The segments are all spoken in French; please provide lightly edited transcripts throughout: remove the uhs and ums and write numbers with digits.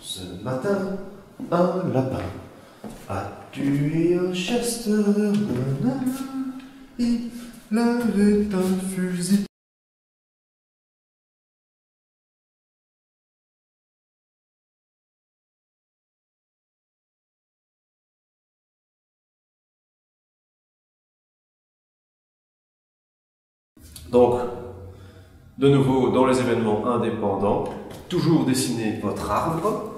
Ce matin, un lapin a tué un chasseur. Il avait un fusil. Donc, de nouveau, dans les événements indépendants, toujours dessinez votre arbre.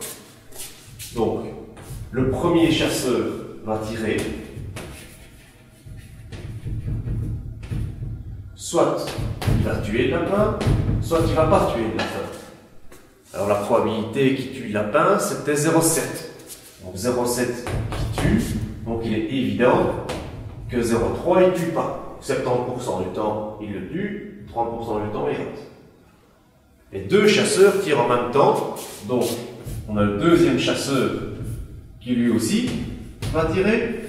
Donc, le premier chasseur va tirer. Soit il va tuer le lapin, soit il ne va pas tuer le lapin. Alors la probabilité qu'il tue le lapin, c'était 0,7. Donc 0,7 qui tue, donc il est évident que 0,3 il ne tue pas. 70% du temps il le tue, 30% du temps il rate. Les deux chasseurs tirent en même temps, donc on a le deuxième chasseur qui lui aussi va tirer.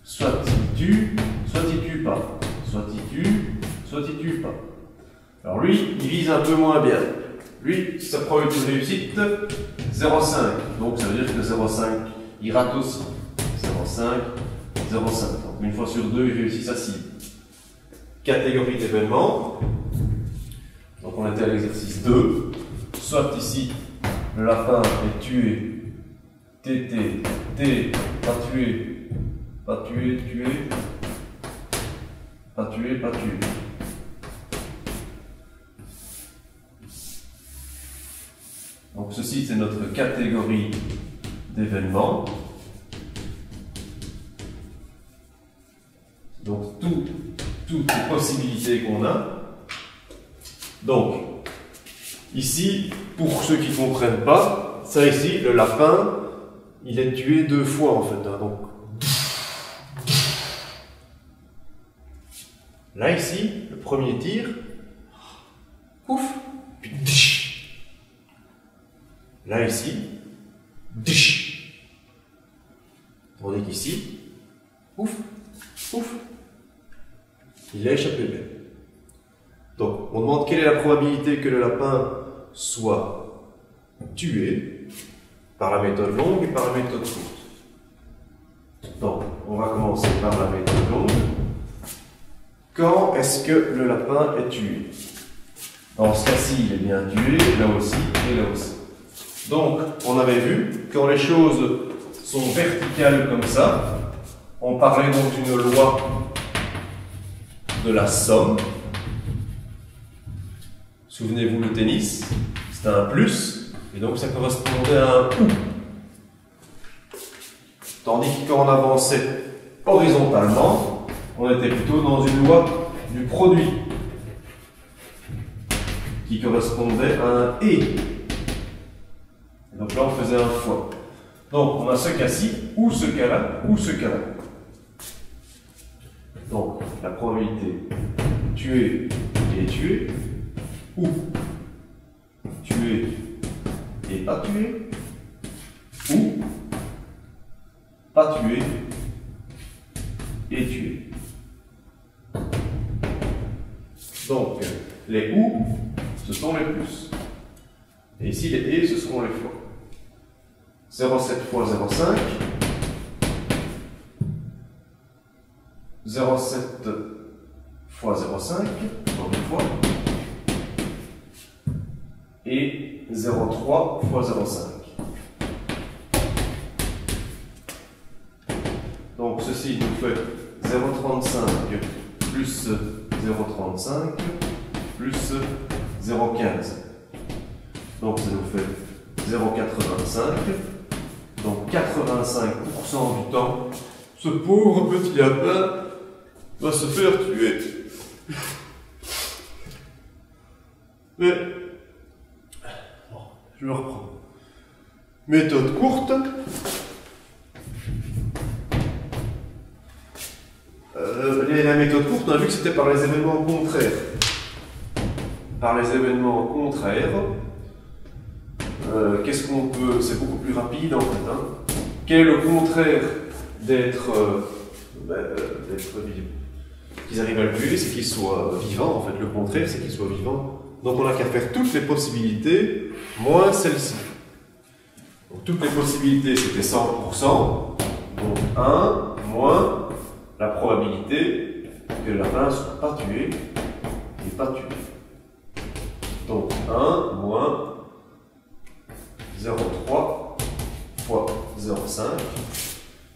Soit il tue, soit il tue pas. Soit il tue, soit il tue pas. Alors lui, il vise un peu moins bien. Lui, sa probabilité de réussite, 0,5. Donc ça veut dire que 0,5, il rate aussi. 0,5, 0,5. Donc une fois sur deux, il réussit sa cible. Catégorie d'événements. Donc on était à l'exercice 2. Soit ici, le lapin est tué, TT, T, pas tué, pas tué, tué, pas tué, pas tué. Donc ceci, c'est notre catégorie d'événements. Donc toutes les possibilités qu'on a. Donc, ici, pour ceux qui ne comprennent pas, ça ici, le lapin, il est tué 2 fois en fait. Donc, là ici, le premier tir, ouf, puis là ici, tandis qu'ici, ouf, ouf, il a échappé bien. Donc, on demande quelle est la probabilité que le lapin soit tué par la méthode longue et par la méthode courte. Donc, on va commencer par la méthode longue. Quand est-ce que le lapin est tué? Dans ce cas-ci, il est bien tué, là aussi et là aussi. Donc, on avait vu, quand les choses sont verticales comme ça, on parlait donc d'une loi de la somme. Souvenez-vous, le tennis, c'était un plus, et donc ça correspondait à un ou. Tandis que quand on avançait horizontalement, on était plutôt dans une loi du produit, qui correspondait à un et. Et donc là, on faisait un fois. Donc, on a ce cas-ci, ou ce cas-là, ou ce cas-là. Donc, la probabilité tuer et tuer, ou tuer et pas tuer, ou pas tuer et tuer. Donc, les ou, ce sont les plus. Et ici, les et, ce seront les fois. 0,7 fois 0,5. 0,7 fois 0,5, donc une fois. Et 0,3 fois 0,5. Donc ceci nous fait 0,35 plus 0,35 plus 0,15. Donc ça nous fait 0,85. Donc 85% du temps, ce pauvre petit lapin va se faire tuer. Mais, bon, je me reprends. Méthode courte. La méthode courte, on a vu que c'était par les événements contraires. Par les événements contraires, qu'est-ce qu'on peut... C'est beaucoup plus rapide en fait. Hein. Quel est le contraire d'être qu'ils arrivent à le tuer, c'est qu'il soit vivant. En fait, le contraire, c'est qu'il soit vivant Donc on n'a qu'à faire toutes les possibilités moins celle-ci. Donc toutes les possibilités c'était 100%. Donc 1 moins la probabilité que le lapin ne soit pas tué et pas tué. Donc 1 moins 0,3 fois 0,5,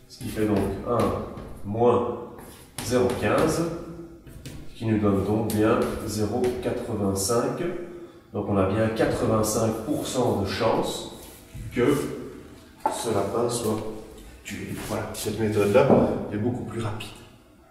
ce qui fait donc 1 moins 0,15, ce qui nous donne donc bien 0,85. Donc on a bien 85% de chance que ce lapin soit tué. Voilà, cette méthode-là est beaucoup plus rapide.